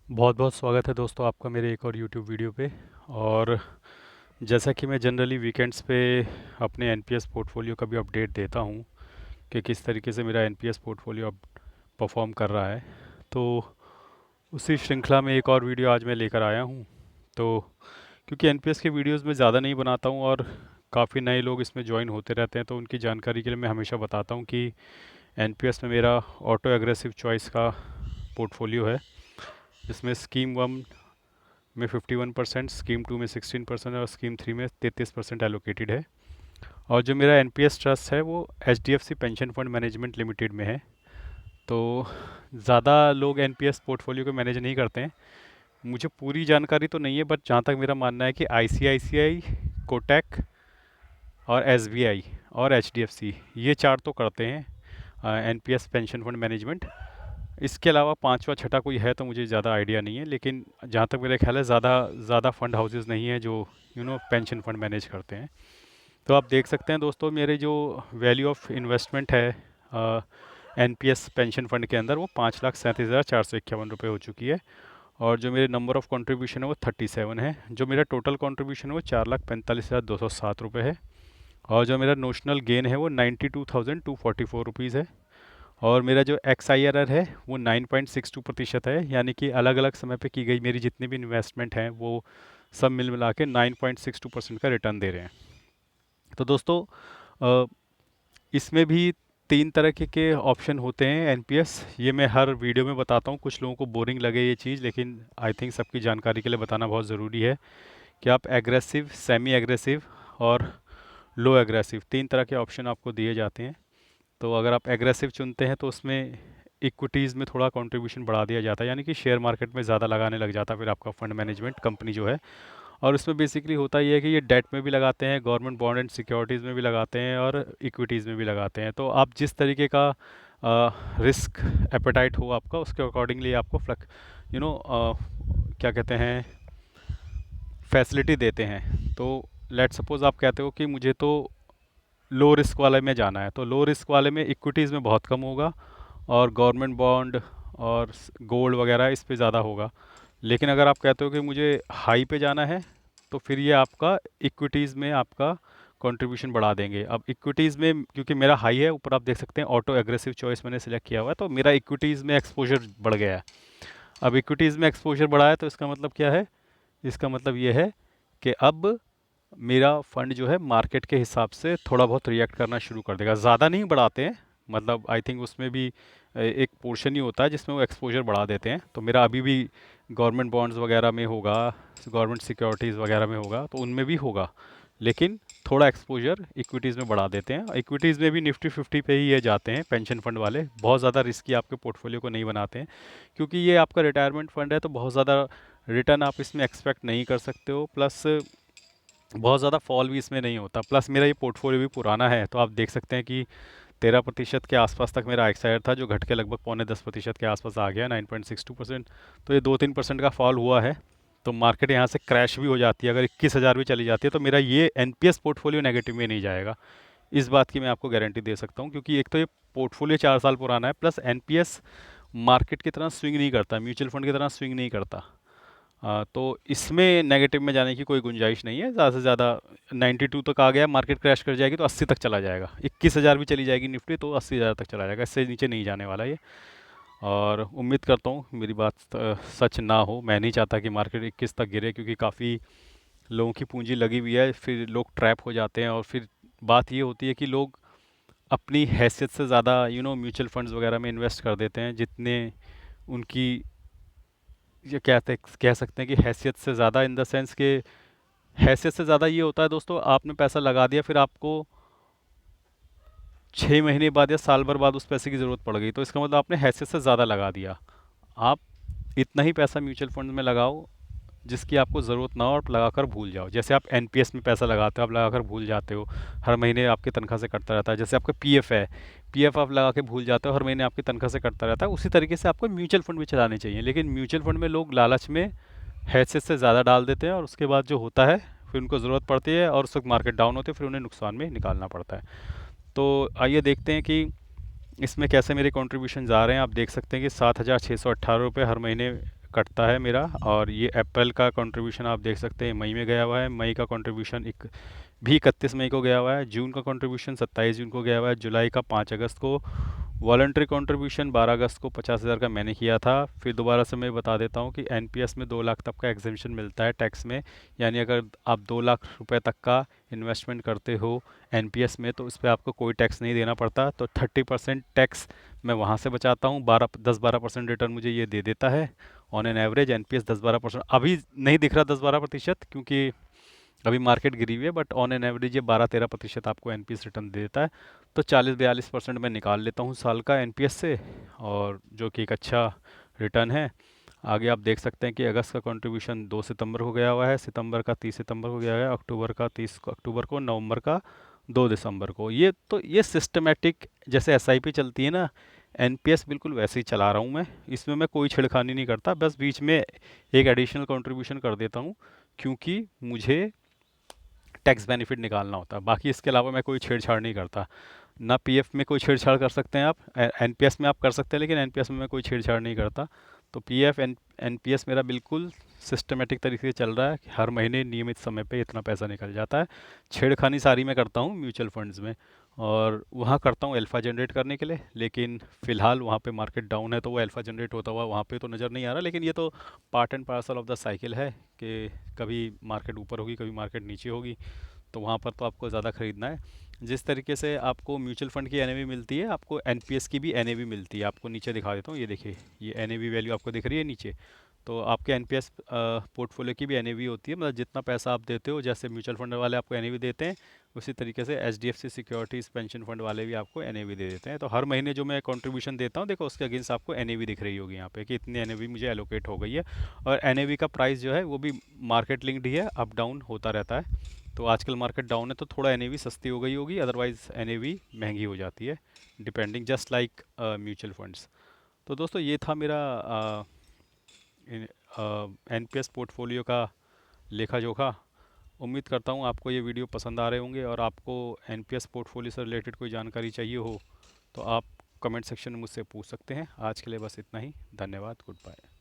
बहुत बहुत स्वागत है दोस्तों आपका मेरे एक और यूट्यूब वीडियो पे। और जैसा कि मैं जनरली वीकेंड्स पे अपने एनपीएस पोर्टफोलियो का भी अपडेट देता हूँ कि किस तरीके से मेरा एनपीएस पोर्टफोलियो अब परफॉर्म कर रहा है, तो उसी श्रृंखला में एक और वीडियो आज मैं लेकर आया हूँ। तो क्योंकि एनपीएस के वीडियोस में ज़्यादा नहीं बनाता हूँ और काफ़ी नए लोग इसमें ज्वाइन होते रहते हैं, तो उनकी जानकारी के लिए मैं हमेशा बताता हूँ कि एनपीएस में मेरा ऑटो एग्रेसिव चॉइस का पोर्टफोलियो है, जिसमें स्कीम 1 में 51%, स्कीम 2 में 16% और स्कीम 3 में 33% एलोकेटेड है। और जो मेरा एनपीएस ट्रस्ट है वो HDFC pension fund management limited में है। तो ज़्यादा लोग एनपीएस पोर्टफोलियो को मैनेज नहीं करते हैं। मुझे पूरी जानकारी तो नहीं है, बट जहाँ तक मेरा मानना है कि आईसीआईसीआई, कोटक और एसबीआई और एचडीएफसी, ये चार तो करते हैं एनपीएस पेंशन फंड मैनेजमेंट। इसके अलावा पांचवा छठा कोई है तो मुझे ज़्यादा आइडिया नहीं है, लेकिन जहाँ तक मेरा ख्याल है ज़्यादा ज़्यादा फंड हाउसेस नहीं है जो पेंशन फंड मैनेज करते हैं। तो आप देख सकते हैं दोस्तों, मेरे जो वैल्यू ऑफ इन्वेस्टमेंट है एनपीएस पेंशन फंड के अंदर, वो 5,37,451 रुपये हो चुकी है। और जो मेरे नंबर ऑफ़ कंट्रीब्यूशन है वो 37 है। जो मेरा टोटल कंट्रीब्यूशन है वो 4,45,207 रुपये है। और जो मेरा नोशनल गेन है वो 92,244 रुपीज़ है। और मेरा जो एक्स आई आर आर है वो 9.62% है, यानी कि अलग अलग समय पे की गई मेरी जितनी भी इन्वेस्टमेंट हैं वो सब मिल मिला के 9.62% का रिटर्न दे रहे हैं। तो दोस्तों, अ, इसमें भी तीन तरह के ऑप्शन होते हैं एनपीएस। ये मैं हर वीडियो में बताता हूँ, कुछ लोगों को बोरिंग लगे ये चीज़, लेकिन आई थिंक सबकी जानकारी के लिए बताना बहुत ज़रूरी है कि आप एग्रेसिव, सेमी एग्रेसिव और लो एग्रेसिव, तीन तरह के ऑप्शन आपको दिए जाते हैं। तो अगर आप एग्रेसिव चुनते हैं तो उसमें इक्विटीज़ में थोड़ा कंट्रीब्यूशन बढ़ा दिया जाता है, यानी कि शेयर मार्केट में ज़्यादा लगाने लग जाता है फिर आपका फंड मैनेजमेंट कंपनी जो है। और इसमें बेसिकली होता ये है कि ये डेट में भी लगाते हैं, गवर्नमेंट बॉन्ड एंड सिक्योरिटीज़ में भी लगाते हैं और इक्विटीज़ में भी लगाते हैं। तो आप जिस तरीके का रिस्क एपेटाइट हो आपका, उसके अकॉर्डिंगली आपको यू नो क्या कहते हैं, फैसिलिटी देते हैं। तो लेट सपोज़ आप कहते हो कि मुझे तो लो रिस्क वाले में जाना है, तो लो रिस्क वाले में इक्विटीज़ में बहुत कम होगा और गवर्नमेंट बॉन्ड और गोल्ड वगैरह इस पे ज़्यादा होगा। लेकिन अगर आप कहते हो कि मुझे हाई पे जाना है, तो फिर ये आपका इक्विटीज़ में आपका कंट्रीब्यूशन बढ़ा देंगे। अब इक्विटीज़ में क्योंकि मेरा हाई है, ऊपर आप देख सकते हैं ऑटो एग्रेसिव चॉइस मैंने सेलेक्ट किया हुआ है, तो मेरा इक्विटीज़ में एक्सपोजर बढ़ गया है। अब इक्विटीज़ में एक्सपोजर बढ़ा है तो इसका मतलब क्या है? इसका मतलब ये है कि अब मेरा फंड जो है मार्केट के हिसाब से थोड़ा बहुत रिएक्ट करना शुरू कर देगा। ज़्यादा नहीं बढ़ाते हैं, मतलब आई थिंक उसमें भी एक पोर्शन ही होता है जिसमें वो एक्सपोजर बढ़ा देते हैं। तो मेरा अभी भी गवर्नमेंट बॉन्ड्स वगैरह में होगा, गवर्नमेंट सिक्योरिटीज़ वगैरह में होगा, तो उनमें भी होगा, लेकिन थोड़ा एक्सपोजर इक्विटीज़ में बढ़ा देते हैं। इक्विटीज़ में भी निफ्टी 50 पे ही ये जाते हैं पेंशन फंड वाले, बहुत ज़्यादा रिस्की आपके पोर्टफोलियो को नहीं बनाते हैं, क्योंकि ये आपका रिटायरमेंट फंड है, तो बहुत ज़्यादा रिटर्न आप इसमें एक्सपेक्ट नहीं कर सकते हो। प्लस बहुत ज़्यादा फॉल भी इसमें नहीं होता। प्लस मेरा ये पोर्टफोलियो भी पुराना है, तो आप देख सकते हैं कि 13% के आसपास तक मेरा एक्सायर था, जो घट के लगभग पौने 10% के आसपास आ गया, 9.62%। तो ये 2-3% का फॉल हुआ है, तो मार्केट यहाँ से क्रैश भी हो जाती है। अगर 21,000 भी चली जाती है तो मेरा ये एनपीएस पोर्टफोलियो नेगेटिव में नहीं जाएगा, इस बात की मैं आपको गारंटी दे सकता हूँ। क्योंकि एक तो ये पोर्टफोलियो 4 साल पुराना है, प्लस एनपीएस मार्केट की तरह स्विंग नहीं करता, म्यूचुअल फंड की तरह स्विंग नहीं करता। तो इसमें नेगेटिव में जाने की कोई गुंजाइश नहीं है। ज़्यादा से ज़्यादा 92 तक आ गया, मार्केट क्रैश कर जाएगी तो 80 तक चला जाएगा। 21,000 भी चली जाएगी निफ्टी तो 80,000 तक चला जाएगा, इससे नीचे नहीं जाने वाला ये। और उम्मीद करता हूँ मेरी बात सच ना हो। मैं नहीं चाहता कि मार्केट 21 तक गिरे, क्योंकि काफ़ी लोगों की पूंजी लगी हुई है, फिर लोग ट्रैप हो जाते हैं। और फिर बात ये होती है कि लोग अपनी हैसियत से ज़्यादा म्यूचुअल फंड्स वगैरह में इन्वेस्ट कर देते हैं, जितने उनकी, ये कह सकते हैं कि हैसियत से ज़्यादा, इन द सेंस के हैसियत से ज़्यादा ये होता है दोस्तों, आपने पैसा लगा दिया, फिर आपको 6 महीने बाद या साल भर बाद उस पैसे की ज़रूरत पड़ गई, तो इसका मतलब आपने हैसियत से ज़्यादा लगा दिया। आप इतना ही पैसा म्यूचुअल फंड में लगाओ जिसकी आपको ज़रूरत ना हो, और लगाकर भूल जाओ। जैसे आप एनपीएस में पैसा लगाते हो, आप लगाकर भूल जाते हो, हर महीने आपकी तनख्वाह से कटता रहता है। जैसे आपका पीएफ है, पीएफ आप लगा के भूल जाते हो, हर महीने आपकी तनख्वाह से कटता रहता है। उसी तरीके से आपको म्यूचुअल फंड भी चलाने चाहिए, लेकिन म्यूचुअल फंड में लोग लालच में हैसियत से ज़्यादा डाल देते हैं, और उसके बाद जो होता है फिर उनको ज़रूरत पड़ती है और उस वक्त मार्केट डाउन होती है, फिर उन्हें नुकसान में निकालना पड़ता है। तो आइए देखते हैं कि इसमें कैसे मेरे कॉन्ट्रीब्यूशन आ रहे हैं। आप देख सकते हैं कि 7,618 रुपये हर महीने कटता है मेरा। और ये अप्रैल का कंट्रीब्यूशन आप देख सकते हैं मई में गया हुआ है, मई का कंट्रीब्यूशन एक भी 31 मई को गया हुआ है, जून का कंट्रीब्यूशन 27 जून को गया हुआ है, जुलाई का 5 अगस्त को, वॉलंटरी कंट्रीब्यूशन 12 अगस्त को 50,000 का मैंने किया था। फिर दोबारा से मैं बता देता हूँ कि एनपीएस में 2 लाख तक का एग्जेम्पशन मिलता है टैक्स में, यानी अगर आप 2 लाख रुपए तक का इन्वेस्टमेंट करते हो एनपीएस में तो इस पर आपको कोई टैक्स नहीं देना पड़ता। तो 30% टैक्स मैं वहाँ से बचाता हूँ, 10-12% रिटर्न मुझे ये दे देता है ऑन एन एवरेज। एनपीएस 10-12% अभी नहीं दिख रहा 10-12% क्योंकि अभी मार्केट गिरी हुई है, बट ऑन एन एवरेज ये 12-13% आपको एनपीएस रिटर्न दे देता है। तो 40-42% मैं निकाल लेता हूँ साल का एनपीएस से, और जो कि एक अच्छा रिटर्न है। आगे आप देख सकते हैं कि अगस्त का कंट्रीब्यूशन 2 सितंबर को गया हुआ है, सितंबर का 30 सितंबर को गया है, अक्टूबर का 30 अक्टूबर को, नवंबर का 2 दिसंबर को। ये सिस्टमेटिक जैसे एसआईपी चलती है ना, एनपीएस बिल्कुल वैसे ही चला रहा हूँ मैं। इसमें मैं कोई छेड़खानी नहीं करता, बस बीच में एक एडिशनल कंट्रीब्यूशन कर देता हूँ क्योंकि मुझे टैक्स बेनिफिट निकालना होता है। बाकी इसके अलावा मैं कोई छेड़छाड़ नहीं करता। ना पीएफ में कोई छेड़छाड़ कर सकते हैं आप, एनपीएस में आप कर सकते हैं, लेकिन एनपीएस में मैं कोई छेड़छाड़ नहीं करता। तो पीएफ एनपीएस मेरा बिल्कुल सिस्टमेटिक तरीके से चल रहा है कि हर महीने नियमित समय पे इतना पैसा निकल जाता है। छेड़खानी सारी मैं करता हूँ म्यूचुअल फंड्स में, और वहाँ करता हूँ अल्फ़ा जनरेट करने के लिए, लेकिन फ़िलहाल वहाँ पे मार्केट डाउन है तो वो अल्फ़ा जनरेट होता हुआ वहाँ पे तो नज़र नहीं आ रहा। लेकिन ये तो part and parcel of the cycle है कि कभी मार्केट ऊपर होगी, कभी मार्केट नीचे होगी, तो वहाँ पर तो आपको ज़्यादा ख़रीदना है। जिस तरीके से आपको म्यूचुअल फंड की एनएवी मिलती है, आपको एनपीएस की भी एनएवी मिलती है। आपको नीचे दिखा देता हूँ, ये देखिए, ये एनएवी वैल्यू आपको दिख रही है नीचे। तो आपके एनपीएस पोर्टफोलियो की भी एनएवी होती है, मतलब जितना पैसा आप देते हो, जैसे म्यूचुअल फंड वाले आपको एनएवी देते हैं, उसी तरीके से एचडीएफसी सिक्योरिटीज़ पेंशन फंड वाले भी आपको एनएवी दे देते हैं। तो हर महीने जो मैं कंट्रीब्यूशन देता हूँ, देखो उसके अगेंस्ट आपको एनएवी दिख रही होगी यहाँ पे कि इतनी एनएवी मुझे एलोकेट हो गई है। और एनएवी का प्राइस जो है वो भी मार्केट लिंक्ड ही है, अप डाउन होता रहता है। तो आजकल मार्केट डाउन है तो थोड़ा एनएवी सस्ती हो गई होगी, अदरवाइज़ एनएवी महंगी हो जाती है, depending just like mutual funds. तो दोस्तों ये था मेरा एनपीएस पोर्टफोलियो का लेखा जोखा। उम्मीद करता हूँ आपको ये वीडियो पसंद आ रहे होंगे, और आपको एनपीएस पोर्टफोलियो से रिलेटेड कोई जानकारी चाहिए हो तो आप कमेंट सेक्शन में मुझसे पूछ सकते हैं। आज के लिए बस इतना ही, धन्यवाद, गुड बाय।